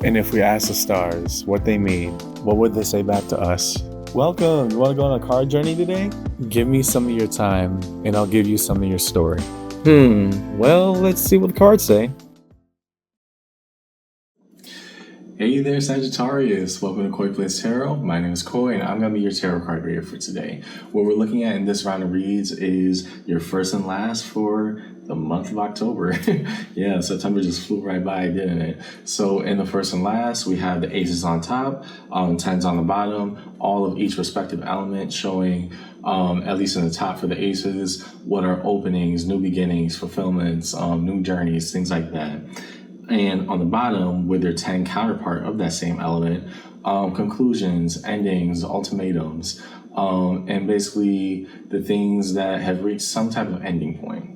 And if we ask the stars what they mean, what would they say back to us? Welcome! You want to go on a card journey today? Give me some of your time, and I'll give you some of your story. Well, let's see what the cards say. Hey there, Sagittarius. Welcome to Koi Plays Tarot. My name is Koi, and I'm going to be your tarot card reader for today. What we're looking at in this round of reads is your first and last for the month of October. Yeah, September just flew right by, didn't it? So in the first and last, we have the aces on top, tens on the bottom, all of each respective element showing, at least in the top for the aces, what are openings, new beginnings, fulfillments, new journeys, things like that. And on the bottom, with their 10 counterpart of that same element, conclusions, endings, ultimatums, and basically the things that have reached some type of ending point,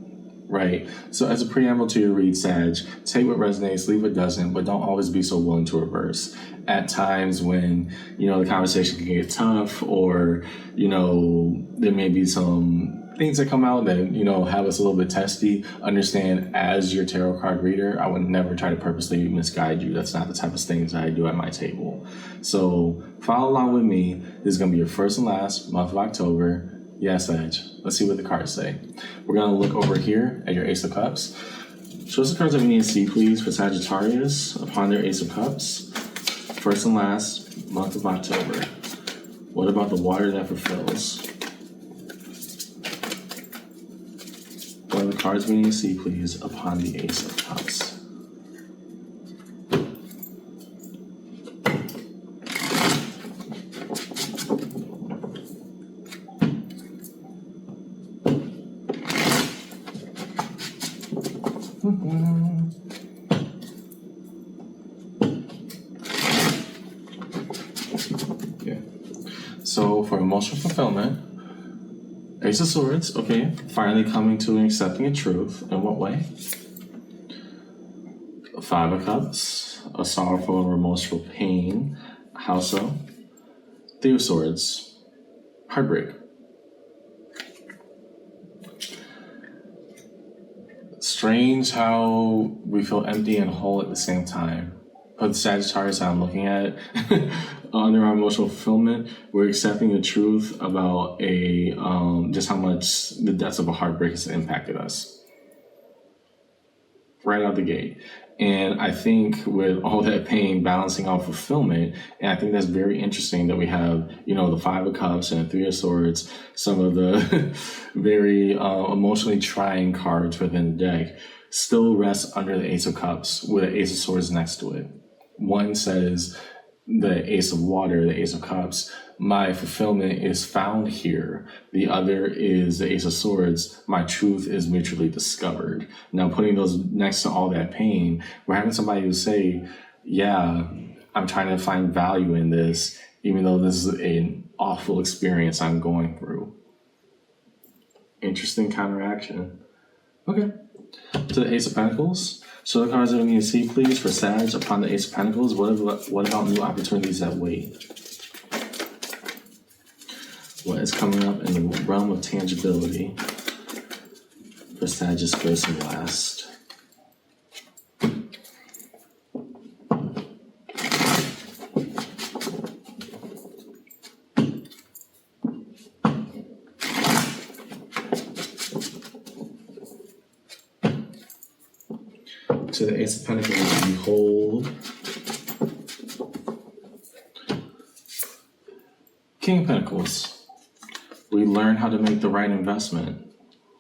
right? So as a preamble to your read, Sag, take what resonates, leave what doesn't, but don't always be so willing to reverse. At times when, the conversation can get tough, or, there may be some things that come out that, have us a little bit testy. Understand, as your tarot card reader, I would never try to purposely misguide you. That's not the type of things I do at my table. So follow along with me. This is going to be your first and last month of October. Yes, Edge. Let's see what the cards say. We're going to look over here at your Ace of Cups. Show us the cards that we need to see, please, for Sagittarius upon their Ace of Cups. First and last month of October. What about the water that fulfills? What are the cards we need to see, please, upon the Ace of Cups? Yeah. So for emotional fulfillment, Ace of Swords, okay, finally coming to and accepting a truth. In what way? Five of Cups, a sorrowful and remorseful pain. How so? Three of Swords, heartbreak. Strange how we feel empty and whole at the same time. But the Sagittarius I'm looking at, under our emotional fulfillment, we're accepting the truth about just how much the depths of a heartbreak has impacted us. Right out the gate. And I think with all that pain balancing out fulfillment, and I think that's very interesting that we have, the Five of Cups and the Three of Swords, some of the very emotionally trying cards within the deck, still rest under the Ace of Cups with the Ace of Swords next to it. One says the Ace of Water, the Ace of Cups, my fulfillment is found here. The other is the Ace of Swords, my truth is mutually discovered. Now, putting those next to all that pain, we're having somebody who say, yeah, I'm trying to find value in this, even though this is an awful experience I'm going through. Interesting counteraction. Okay. To the Ace of Pentacles. So the cards that we need to see, please, for Sag upon the Ace of Pentacles. What about new opportunities that wait? What is coming up in the realm of tangibility for Sag's first and last? To the Ace of Pentacles, behold. King of Pentacles. We learn how to make the right investment.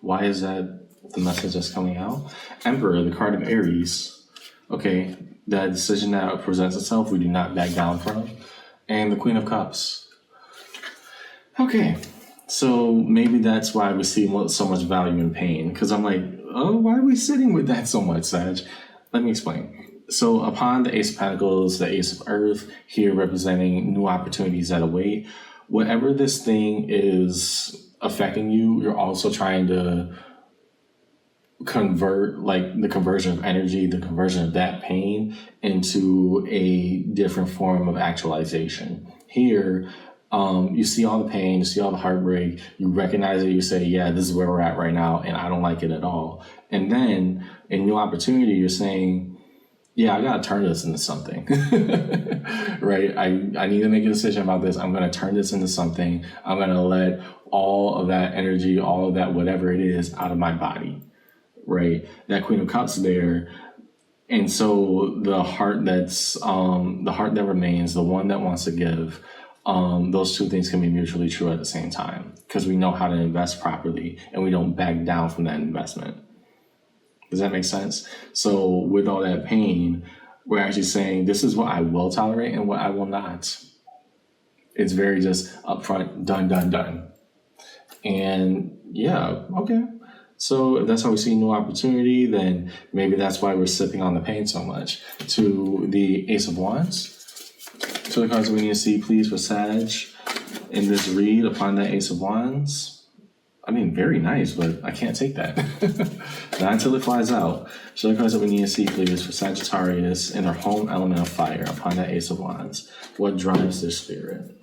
Why is that the message that's coming out? Emperor, the card of Aries. Okay, that decision that presents itself, we do not back down from. And the Queen of Cups. Okay, so maybe that's why we see so much value in pain. Because I'm like, oh, why are we sitting with that so much, Sag? Let me explain. So upon the Ace of Pentacles, the Ace of Earth, here representing new opportunities that await, whatever this thing is affecting you, you're also trying to convert, like the conversion of energy, the conversion of that pain into a different form of actualization. Here, you see all the pain, you see all the heartbreak, you recognize it, you say, yeah, this is where we're at right now, and I don't like it at all. And then, in new opportunity, you're saying, yeah, I gotta turn this into something, right? I need to make a decision about this. I'm gonna turn this into something. I'm gonna let all of that energy, all of that whatever it is, out of my body, right? That Queen of Cups there, and so the heart the heart that remains, the one that wants to give. Those two things can be mutually true at the same time because we know how to invest properly and we don't back down from that investment. Does that make sense? So with all that pain, we're actually saying this is what I will tolerate and what I will not. It's very just upfront, done, done, done. And yeah, okay. So if that's how we see new opportunity, then maybe that's why we're sipping on the pain so much. To the Ace of Wands. So the cards that we need to see, please, for Sag in this read upon that Ace of Wands. I mean, very nice, but I can't take that. Not until it flies out. Show the cards that we need to see, please, for Sagittarius in their home element of fire upon that Ace of Wands. What drives their spirit?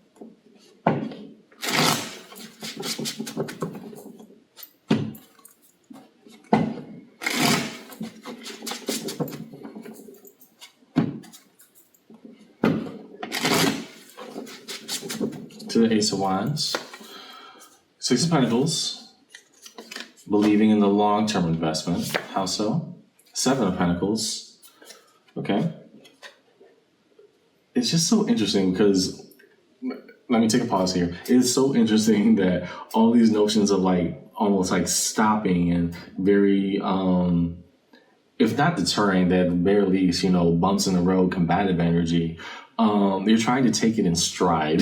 To the Ace of Wands. Six of Pentacles, believing in the long-term investment. How so? Seven of Pentacles. Okay. It's just so interesting because, let me take a pause here. It is so interesting that all these notions of like, almost like stopping and very, if not deterring, that at the very least, bumps in the road, combative energy, you're trying to take it in stride.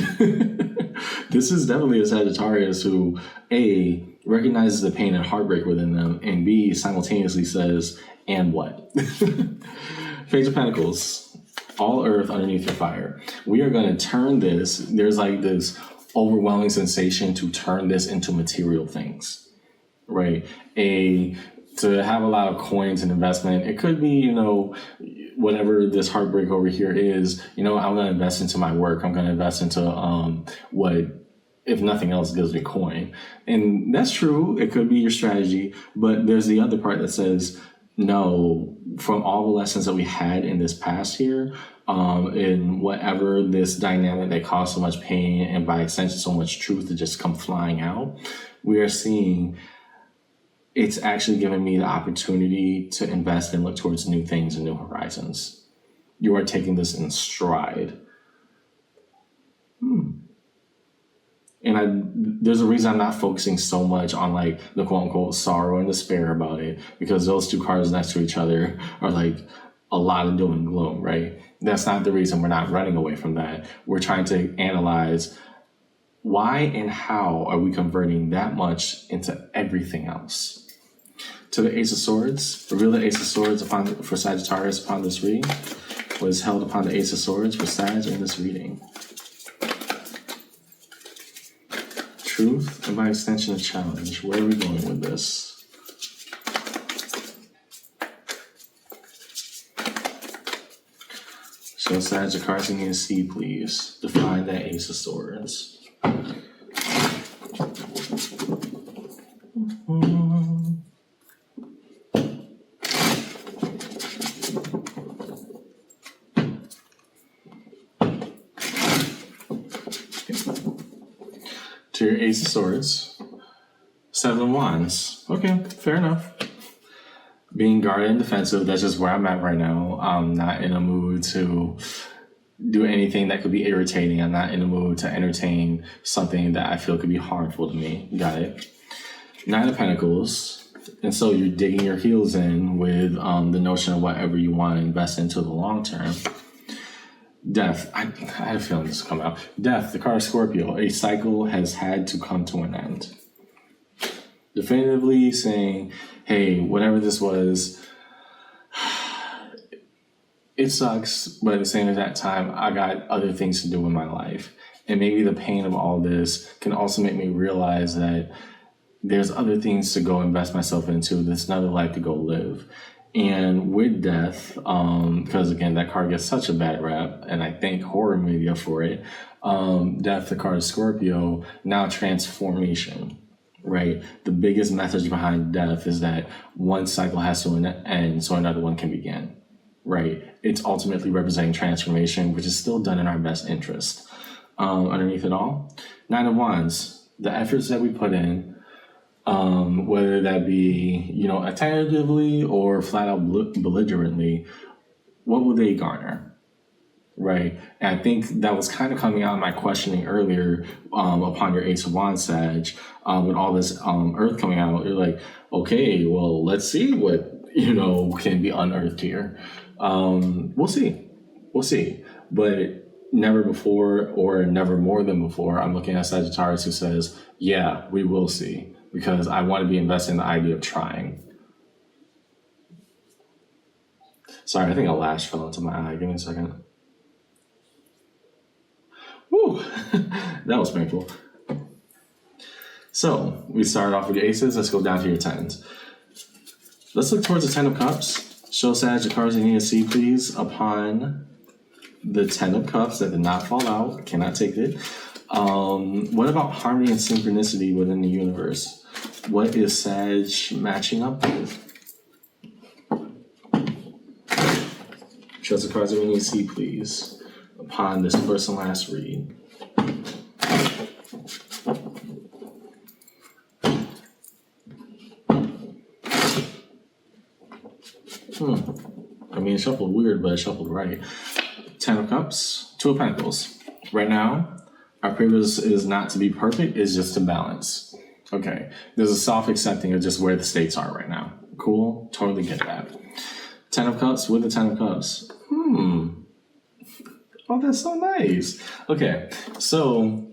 This is definitely a Sagittarius who, A, recognizes the pain and heartbreak within them, and B, simultaneously says, and what? Page of Pentacles, all earth underneath your fire. We are going to turn this, there's like this overwhelming sensation to turn this into material things, right? To have a lot of coins and investment, it could be, whatever this heartbreak over here is, I'm going to invest into my work. I'm going to invest into what, if nothing else, gives me coin. And that's true. It could be your strategy. But there's the other part that says, no, from all the lessons that we had in this past year, in whatever this dynamic that caused so much pain and by extension so much truth to just come flying out, we are seeing it's actually given me the opportunity to invest and look towards new things and new horizons. You are taking this in stride. And there's a reason I'm not focusing so much on like the quote unquote sorrow and despair about it, because those two cards next to each other are like a lot of doom and gloom, right? That's not the reason we're not running away from that. We're trying to analyze why and how are we converting that much into everything else. To the Ace of Swords, reveal the Ace of Swords for Sagittarius upon this reading. What is held upon the Ace of Swords for Sag in this reading? Truth, and by extension, a challenge. Where are we going with this? So, Sag, the cards you need to see, please. Define that Ace of Swords. To your Ace of Swords, Seven of Wands. Okay, fair enough. Being guarded and defensive, that's just where I'm at right now. I'm not in a mood to do anything that could be irritating. I'm not in a mood to entertain something that I feel could be harmful to me. Got it. Nine of Pentacles. And so you're digging your heels in with the notion of whatever you want to invest into the long term. Death. I had a feeling this would come out. Death, the card of Scorpio. A cycle has had to come to an end. Definitively saying, hey, whatever this was, it sucks, but at the same exact time, I got other things to do in my life. And maybe the pain of all this can also make me realize that there's other things to go invest myself into. There's another life to go live. And with death, because again, that card gets such a bad rap, and I thank horror media for it. Death, the card of Scorpio, now transformation, right? The biggest message behind death is that one cycle has to end so another one can begin, right? It's ultimately representing transformation, which is still done in our best interest. Underneath it all, Nine of Wands, the efforts that we put in, whether that be, attentively or flat out belligerently, what will they garner? Right. And I think that was kind of coming out in my questioning earlier upon your Ace of Wands, Sag, with all this Earth coming out. You're like, okay, well, let's see what, can be unearthed here. We'll see. We'll see. But never before or never more than before, I'm looking at Sagittarius who says, yeah, we will see, because I want to be invested in the idea of trying. Sorry, I think a lash fell into my eye. Give me a second. Woo! That was painful. So, we started off with your aces. Let's go down to your tens. Let's look towards the Ten of Cups. Show Sag the cards you need to see, please, upon the Ten of Cups that did not fall out. Cannot take it. What about harmony and synchronicity within the universe? What is Sag matching up with? Show us the cards that we need to see, please, upon this first and last read. I mean, it shuffled weird, but it shuffled right. Ten of Cups, Two of Pentacles. Right now, our purpose is not to be perfect, it's just to balance. Okay, there's a soft accepting of just where the stakes are right now. Cool, totally get that. Ten of Cups with the Ten of Cups. Oh, that's so nice. Okay, so,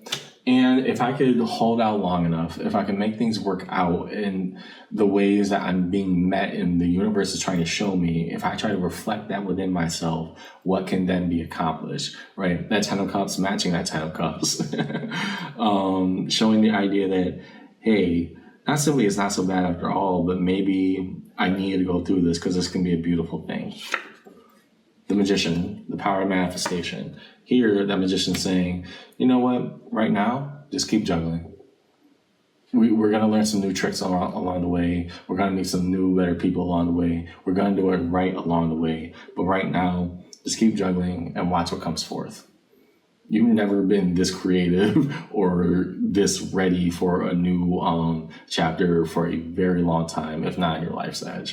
and if I could hold out long enough, if I can make things work out in the ways that I'm being met and the universe is trying to show me, if I try to reflect that within myself, what can then be accomplished, right? That Ten of Cups matching that Ten of Cups. Showing the idea that, hey, not simply it's not so bad after all, but maybe I need to go through this because this can be a beautiful thing. The Magician, the power of manifestation. Here, that Magician's saying, you know what, right now, just keep juggling. We're going to learn some new tricks along the way. We're going to meet some new, better people along the way. We're going to do it right along the way. But right now, just keep juggling and watch what comes forth. You've never been this creative or this ready for a new chapter for a very long time, if not in your life, Sag.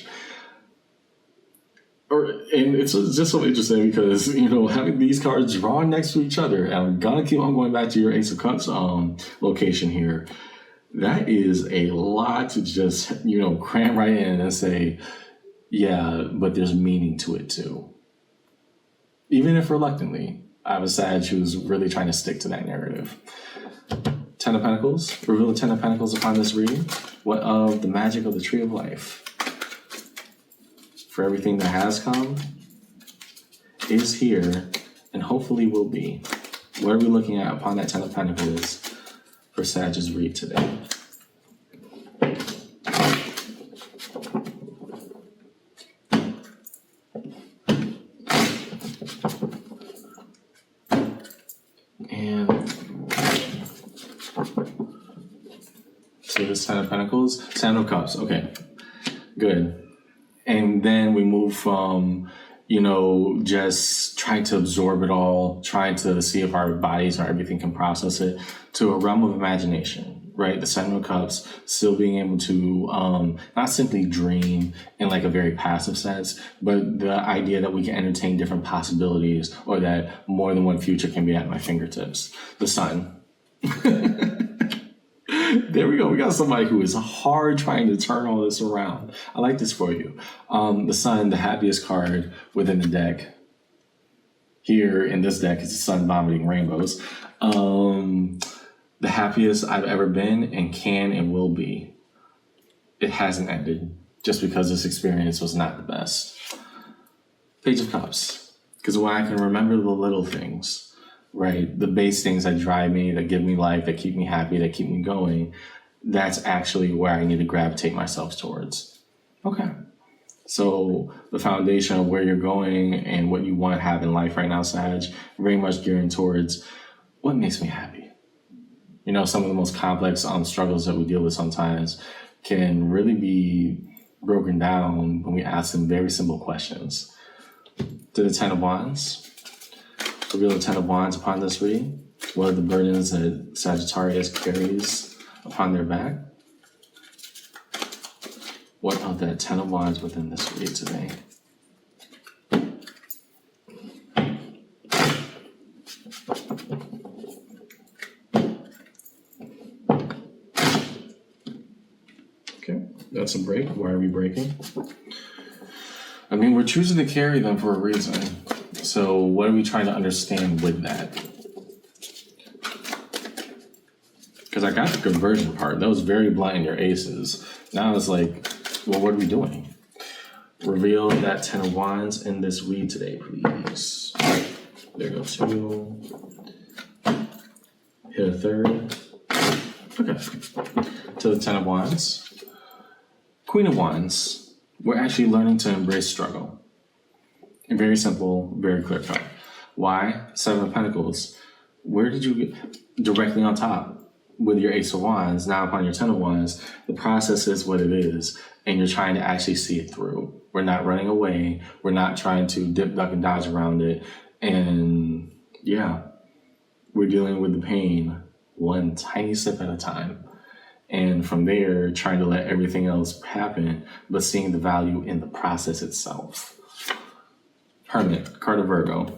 And it's just so interesting because, having these cards drawn next to each other, and I'm going to keep on going back to your Ace of Cups location here. That is a lot to just, cram right in and say, yeah, but there's meaning to it too. Even if reluctantly, I have a Sag who's really trying to stick to that narrative. Ten of Pentacles. Reveal the Ten of Pentacles upon this reading. What of the magic of the Tree of Life? For everything that has come, is here, and hopefully will be. What are we looking at upon that Ten of Pentacles for Sag's read today? And so this Ten of Pentacles, Ten of Cups, okay, good. And then we move from, just trying to absorb it all, trying to see if our bodies or everything can process it, to a realm of imagination, right? The Seven of Cups, still being able to not simply dream in like a very passive sense, but the idea that we can entertain different possibilities or that more than one future can be at my fingertips. The Sun. There we go. We got somebody who is hard trying to turn all this around. I like this for you. The Sun, the happiest card within the deck. Here in this deck is the Sun vomiting rainbows. The happiest I've ever been and can and will be. It hasn't ended just because this experience was not the best. Page of Cups. Because when I can remember the little things, right, the base things that drive me, that give me life, that keep me happy, that keep me going, that's actually where I need to gravitate myself towards. Okay. So the foundation of where you're going and what you want to have in life right now, Sag, very much gearing towards what makes me happy. Some of the most complex struggles that we deal with sometimes can really be broken down when we ask them very simple questions. To the Ten of Wands. Reveal the Ten of Wands upon this read. What are the burdens that Sagittarius carries upon their back? What of that Ten of Wands within this read today? Okay, that's a break. Why are we breaking? I mean, we're choosing to carry them for a reason. So what are we trying to understand with that? Because I got the conversion part. That was very blunt in your aces. Now it's like, well, what are we doing? Reveal that Ten of Wands in this read today, please. There you go, 2. Hit a third. Okay. To the Ten of Wands. Queen of Wands. We're actually learning to embrace struggle. Very simple, very clear cut. Why? Seven of Pentacles. Where did you get directly on top with your Ace of Wands? Now upon your Ten of Wands, the process is what it is, and you're trying to actually see it through. We're not running away. We're not trying to dip, duck, and dodge around it. And yeah, we're dealing with the pain one tiny step at a time. And from there, trying to let everything else happen, but seeing the value in the process itself. Hermit, card of Virgo.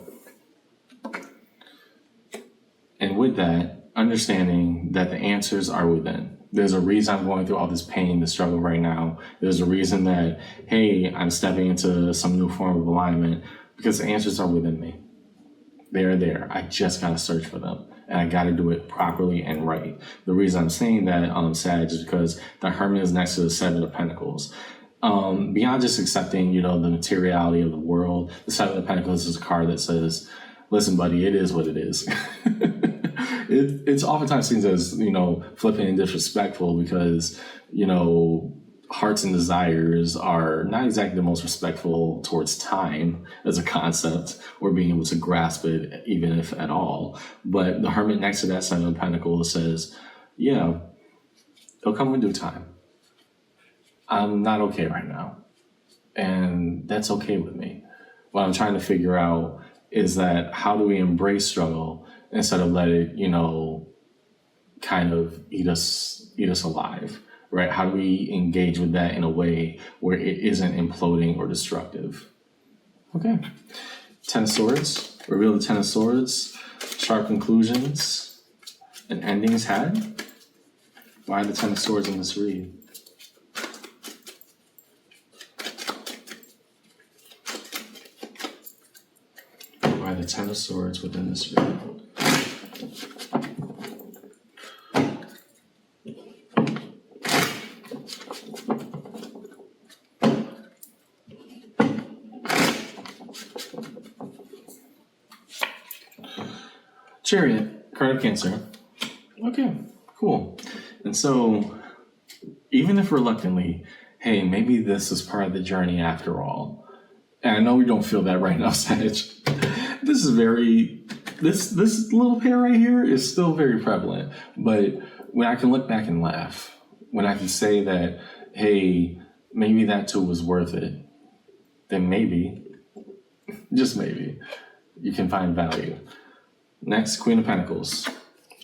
And with that, understanding that the answers are within. There's a reason I'm going through all this pain, the struggle right now. There's a reason that, hey, I'm stepping into some new form of alignment because the answers are within me. They're there. I just got to search for them. And I got to do it properly and right. The reason I'm saying that, Sag, is because the Hermit is next to the Seven of Pentacles. Beyond just accepting, the materiality of the world, the Seven of Pentacles is a card that says, listen, buddy, it is what it is. It's oftentimes seen as, flippant and disrespectful because, hearts and desires are not exactly the most respectful towards time as a concept or being able to grasp it, even if at all. But the Hermit next to that Seven of Pentacles says, yeah, it'll come in due time. I'm not okay right now. And that's okay with me. What I'm trying to figure out is that how do we embrace struggle instead of let it, kind of eat us alive, right? How do we engage with that in a way where it isn't imploding or destructive? Okay. Ten of Swords. Reveal the Ten of Swords. Sharp conclusions and endings had. Why the Ten of Swords in this read? Why the Ten of Swords within this read? Chariot, card of Cancer. Okay, cool. And so, even if reluctantly, hey, maybe this is part of the journey after all. And I know we don't feel that right now, Sag. This little pair right here is still very prevalent. But when I can look back and laugh, when I can say that, hey, maybe that too was worth it, then maybe, just maybe, you can find value. Next, Queen of Pentacles.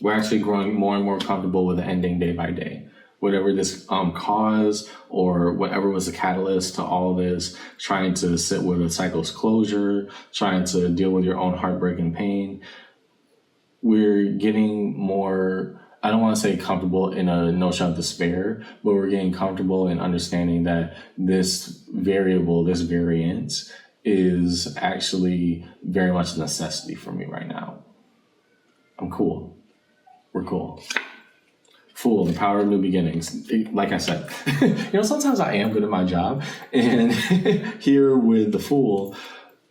We're actually growing more and more comfortable with the ending day by day. Whatever this cause or whatever was the catalyst to all this, trying to sit with a cycle's closure, trying to deal with your own heartbreak and pain. We're getting more, I don't want to say comfortable in a notion of despair, but we're getting comfortable in understanding that this variable, this variance, is actually very much a necessity for me right now. I'm cool. We're cool. Fool, the power of new beginnings. Like I said, sometimes I am good at my job. And here with the Fool,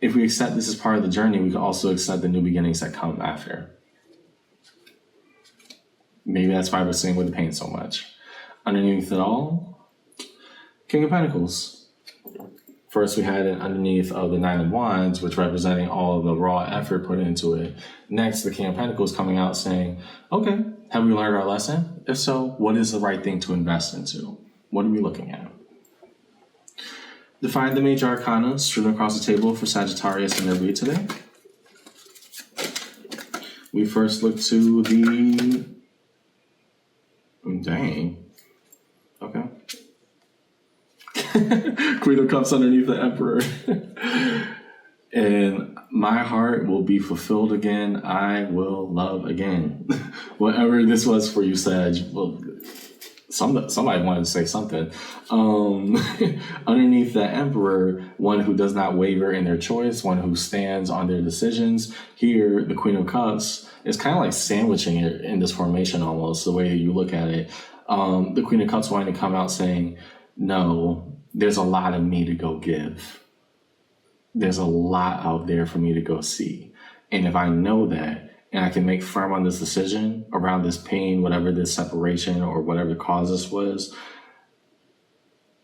if we accept this as part of the journey, we can also accept the new beginnings that come after. Maybe that's why we're sitting with the pain so much. Underneath it all, King of Pentacles. First, we had it underneath of the Nine of Wands, which representing all of the raw effort put into it. Next, the King of Pentacles coming out saying, okay, have we learned our lesson? If so, what is the right thing to invest into? What are we looking at? Define the major arcana strewn across the table for Sagittarius and their read today. We first look to the... Dang. Okay. Queen of Cups underneath the Emperor. And my heart will be fulfilled again. I will love again. Whatever this was for you, Sag. Well, somebody wanted to say something. Underneath the Emperor, one who does not waver in their choice, one who stands on their decisions. Here, the Queen of Cups is kind of like sandwiching it in this formation almost, the way you look at it. The Queen of Cups wanting to come out saying, no, there's a lot of me to go give. There's a lot out there for me to go see. And if I know that, and I can make firm on this decision around this pain, whatever this separation or whatever the cause this was,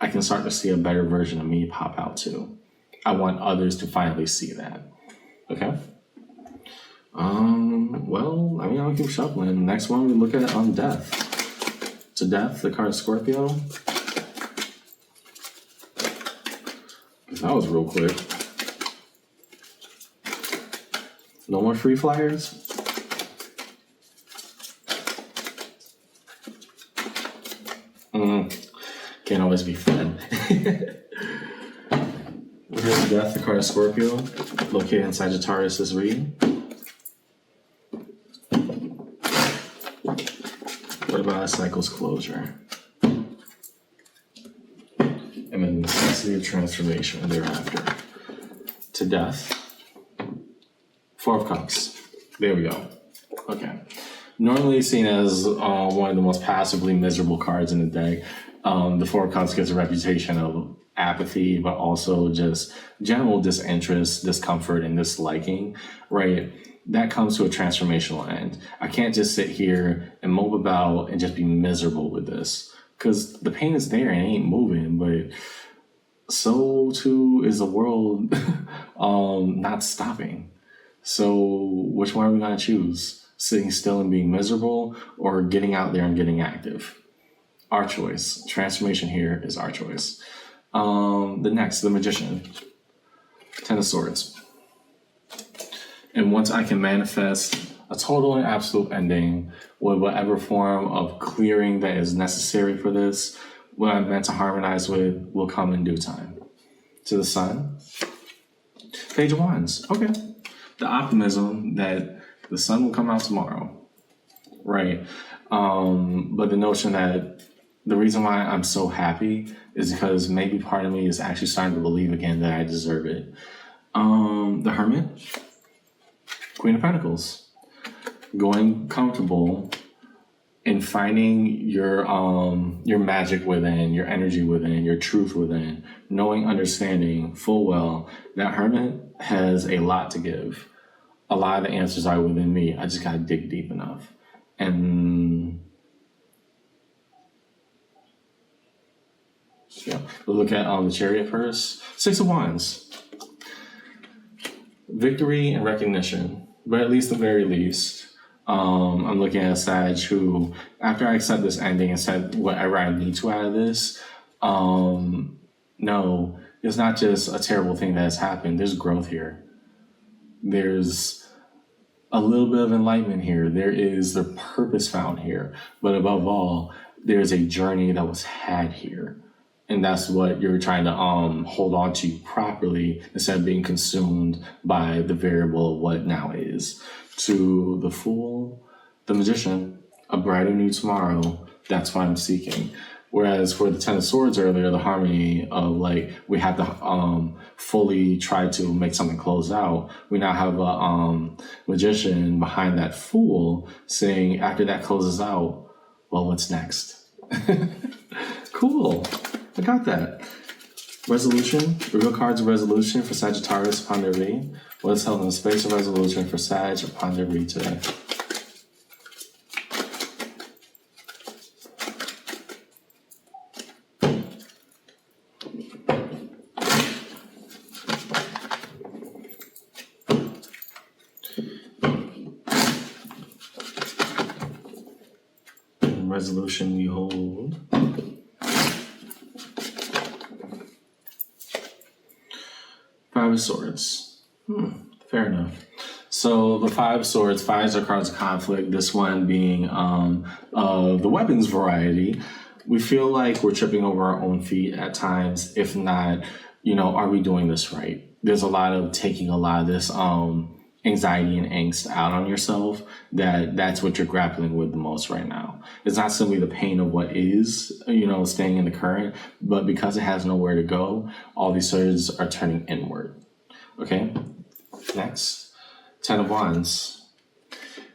I can start to see a better version of me pop out too. I want others to finally see that. Okay? Well, I mean, I'll keep shuffling. Next one, we look at Death. To Death, the card Scorpio. That was real quick. No more free flyers? Can't always be fun. We're here to Death, the card Scorpio, located in Sagittarius' read. What about a cycle's closure? And then the necessity of transformation thereafter. To Death. Four of Cups. There we go. Okay. Normally seen as one of the most passively miserable cards in the deck, the Four of Cups gets a reputation of apathy, but also just general disinterest, discomfort, and disliking, right? That comes to a transformational end. I can't just sit here and mope about and just be miserable with this, because the pain is there and it ain't moving, but so too is the world not stopping. So which one are we going to choose? Sitting still and being miserable, or getting out there and getting active? Our choice. Transformation here is our choice. The Magician. Ten of Swords. And once I can manifest a total and absolute ending with whatever form of clearing that is necessary for this, what I'm meant to harmonize with will come in due time. To the Sun. Page of Wands. Okay. The optimism that the sun will come out tomorrow, right? But the notion that the reason why I'm so happy is because maybe part of me is actually starting to believe again that I deserve it. The Hermit, Queen of Pentacles, going comfortable and finding your magic within, your energy within, your truth within, knowing, understanding full well that Hermit has a lot to give. A lot of the answers are within me. I just gotta dig deep enough. And yeah, we'll look at the Chariot first. Six of Wands. Victory and recognition, but at least the very least, I'm looking at a Sag who, after I accept this ending and said whatever I need to out of this, no, it's not just a terrible thing that has happened. There's growth here. There's a little bit of enlightenment here. There is the purpose found here. But above all, there's a journey that was had here. And that's what you're trying to hold on to properly instead of being consumed by the variable of what now is. To the Fool, the Magician, a brighter new tomorrow, that's what I'm seeking. Whereas for the Ten of Swords earlier, the harmony of like, we have to fully try to make something close out. We now have a Magician behind that Fool saying, after that closes out, well, what's next? Cool. I got that. Resolution. Reveal cards of resolution for Sagittarius upon their read. What is held in the space of resolution for Sag upon their read today? Resolution we hold of Swords. Fair enough. So the Five of Swords, fives are cards of conflict. This one being the weapons variety. We feel like we're tripping over our own feet at times. If not, are we doing this right? There's a lot of taking a lot of this anxiety and angst out on yourself. That's what you're grappling with the most right now. It's not simply the pain of what is, staying in the current, but because it has nowhere to go, all these swords are turning inward. Okay, next, Ten of Wands.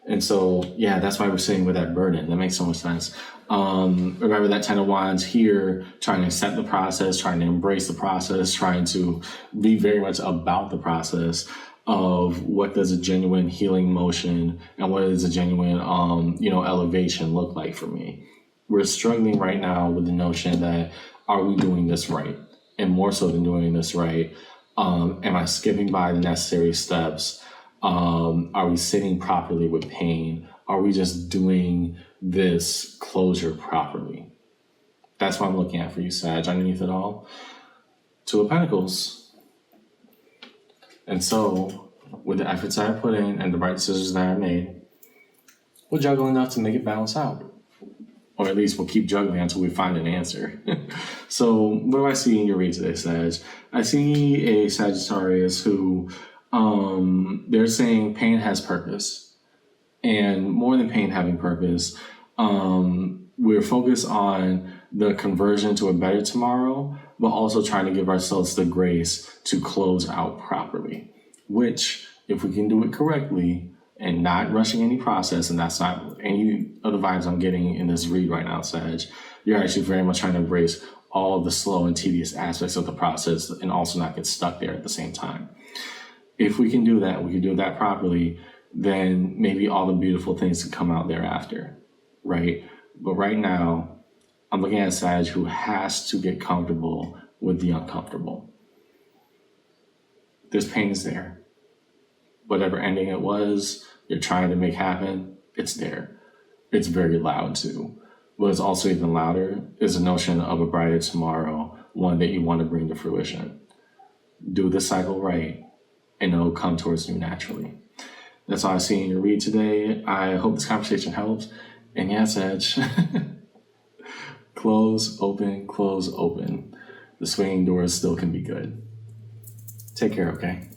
And so, that's why we're sitting with that burden. That makes so much sense. Remember that Ten of Wands here, trying to accept the process, trying to embrace the process, trying to be very much about the process of what does a genuine healing motion and what does a genuine, elevation look like for me. We're struggling right now with the notion that, are we doing this right? And more so than doing this right, am I skipping by the necessary steps? Are we sitting properly with pain? Are we just doing this closure properly? That's what I'm looking at for you, Sag, underneath it all. Two of Pentacles. And so, with the efforts that I put in and the right decisions that I made, we'll juggle enough to make it balance out. Or at least we'll keep juggling until we find an answer. So, what do I see in your read today, Sag? I see a Sagittarius who, they're saying pain has purpose. And more than pain having purpose, we're focused on the conversion to a better tomorrow, but also trying to give ourselves the grace to close out properly, which, if we can do it correctly and not rushing any process, and that's not any of the vibes I'm getting in this read right now, Sag, you're actually very much trying to embrace all of the slow and tedious aspects of the process and also not get stuck there at the same time. If we can do that properly, then maybe all the beautiful things can come out thereafter, right? But right now, I'm looking at a Sag who has to get comfortable with the uncomfortable. There's pain is there. Whatever ending it was, you're trying to make happen, it's there. It's very loud too. What is also even louder is the notion of a brighter tomorrow, one that you want to bring to fruition. Do the cycle right, and it'll come towards you naturally. That's all I see in your read today. I hope this conversation helps. And yeah, Sag, close, open, close, open. The swinging doors still can be good. Take care, okay?